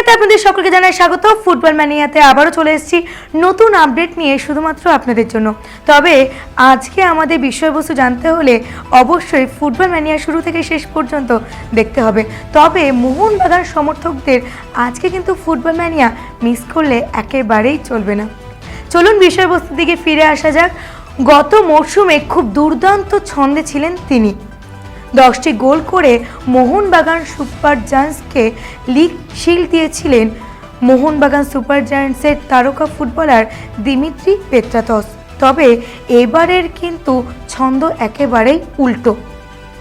ম্যানিয়াতে আপনাদের সকলকে জানাই স্বাগত। ফুটবল ম্যানিয়াতে আবারও চলে এসেছি নতুন আপডেট নিয়ে শুধুমাত্র আপনাদের জন্য। তবে আজকে আমাদের বিষয়বস্তু জানতে হলে অবশ্যই ফুটবল ম্যানিয়া শুরু থেকে শেষ পর্যন্ত দেখতে হবে। তবে মোহনবাগান সমর্থকদের আজকে কিন্তু ফুটবল ম্যানিয়া মিস করলে একেবারেই চলবে না। চলুন বিষয়বস্তুর দিকে ফিরে আসা যাক। গত মরশুমে খুব দুর্দান্ত ছন্দে ছিলেন তিনি। 10টি গোল করে মোহনবাগান সুপার জায়ান্টসকে লিগ শিল্ড দিয়েছিলেন মোহনবাগান সুপার জায়ান্টসের তারকা ফুটবলার দিমিত্রি পেত্রাতস। তবে এবারের কিন্তু ছন্দ একেবারেই উল্টো,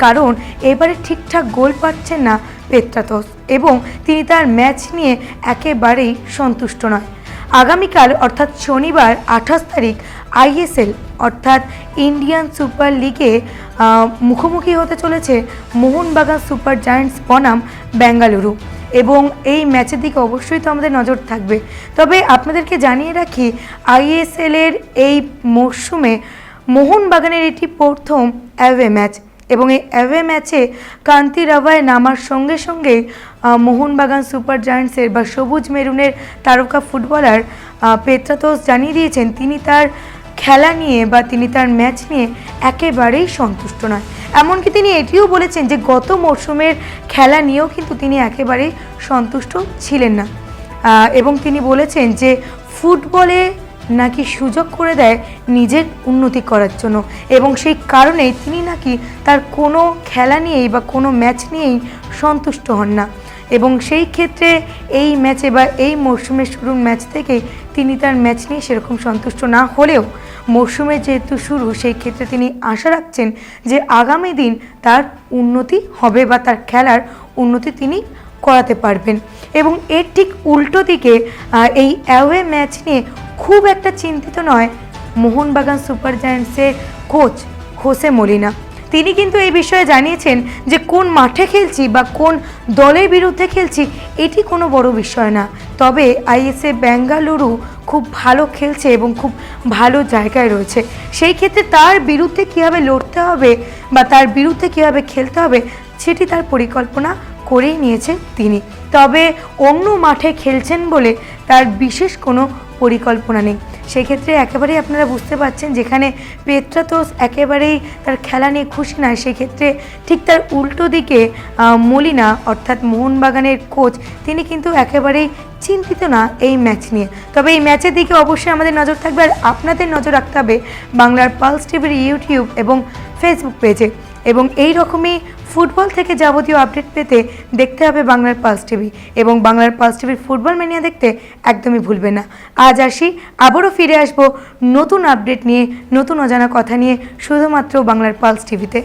কারণ এবারে ঠিকঠাক গোল পাচ্ছেন না পেত্রাতস এবং তিনি তার ম্যাচ নিয়ে একেবারেই সন্তুষ্ট নয়। আগামীকাল অর্থাৎ শনিবার 28 তারিখ আইএসএল অর্থাৎ ইন্ডিয়ান সুপার লিগে মুখোমুখি হতে চলেছে মোহনবাগান সুপার জায়ান্টস বনাম বেঙ্গালুরু, এবং এই ম্যাচের দিকে অবশ্যই তো আমাদের নজর থাকবে। তবে আপনাদেরকে জানিয়ে রাখি, আইএসএলের এই মরশুমে মোহনবাগানের এটি প্রথম অ্যাওয়ে ম্যাচ, এবং এই অ্যাওয়ে ম্যাচে কান্তি রাভায় নামার সঙ্গে সঙ্গে মোহনবাগান সুপার জায়ান্টসের বা সবুজ মেরুনের তারকা ফুটবলার পেত্রাতস জানিয়ে দিয়েছেন তিনি তার খেলা নিয়ে বা তিনি তার ম্যাচ নিয়ে একেবারেই সন্তুষ্ট নয়। এমনকি তিনি এটিও বলেছেন যে গত মরশুমের খেলা নিয়েও কিন্তু তিনি একেবারেই সন্তুষ্ট ছিলেন না, এবং তিনি বলেছেন যে ফুটবলে নাকি সুযোগ করে দেয় নিজের উন্নতি করার জন্য, এবং সেই কারণেই তিনি নাকি তার কোনো খেলা নিয়েই বা কোনো ম্যাচ নিয়েই সন্তুষ্ট হন না, এবং সেই ক্ষেত্রে এই ম্যাচে বা এই মরশুমের শুরুর ম্যাচ থেকেই তিনি তার ম্যাচ নিয়ে সেরকম সন্তুষ্ট না হলেও মরশুমের যেহেতু শুরু, সেই ক্ষেত্রে তিনি আশা রাখছেন যে আগামী দিন তার উন্নতি হবে বা তার খেলার উন্নতি তিনি করাতে পারবেন। এবং এর ঠিক উল্টো দিকে এই অ্যাওয়ে ম্যাচ নিয়ে খুব একটা চিন্তিত নয় মোহনবাগান সুপার জায়ান্টসের কোচ হোসে মলিনা। তিনি কিন্তু এই বিষয়ে জানিয়েছেন যে কোন মাঠে খেলছি বা কোন দলের বিরুদ্ধে খেলছি এটি কোনো বড় বিষয় না, তবে আইএসএ বেঙ্গালুরু খুব ভালো খেলছে এবং খুব ভালো জায়গায় রয়েছে, সেই ক্ষেত্রে তার বিরুদ্ধে কীভাবে লড়তে হবে বা তার বিরুদ্ধে কীভাবে খেলতে হবে সেটি তার পরিকল্পনা করেই নিয়েছে তিনি। তবে অন্য মাঠে খেলছেন বলে তার বিশেষ কোনো পরিকল্পনা নেই। সেই ক্ষেত্রে একেবারেই আপনারা বুঝতে পারছেন, যেখানে পেত্রাতস একেবারেই তার খেলা নিয়ে খুশি নয়, সেই ক্ষেত্রে ঠিক তার উল্টো দিকে মলিনা অর্থাৎ মোহনবাগানের কোচ তিনি কিন্তু একেবারেই চিন্তিত না এই ম্যাচ নিয়ে। তবে এই ম্যাচের দিকে অবশ্যই আমাদের নজর থাকবে, আর আপনাদের নজর রাখতে হবে বাংলার পালস টিভির ইউটিউব এবং ফেসবুক পেজে, এবং এই রকমই ফুটবল থেকে যাবতীয় আপডেট পেতে দেখতে হবে বাংলার পালস টিভি, এবং বাংলার পালস টিভির ফুটবল ম্যানিয়া দেখতে একদমই ভুলবেন না। আজ আসি, আবারও ফিরে আসবো নতুন আপডেট নিয়ে, নতুন অজানা কথা নিয়ে শুধুমাত্র বাংলার পালস টিভিতে।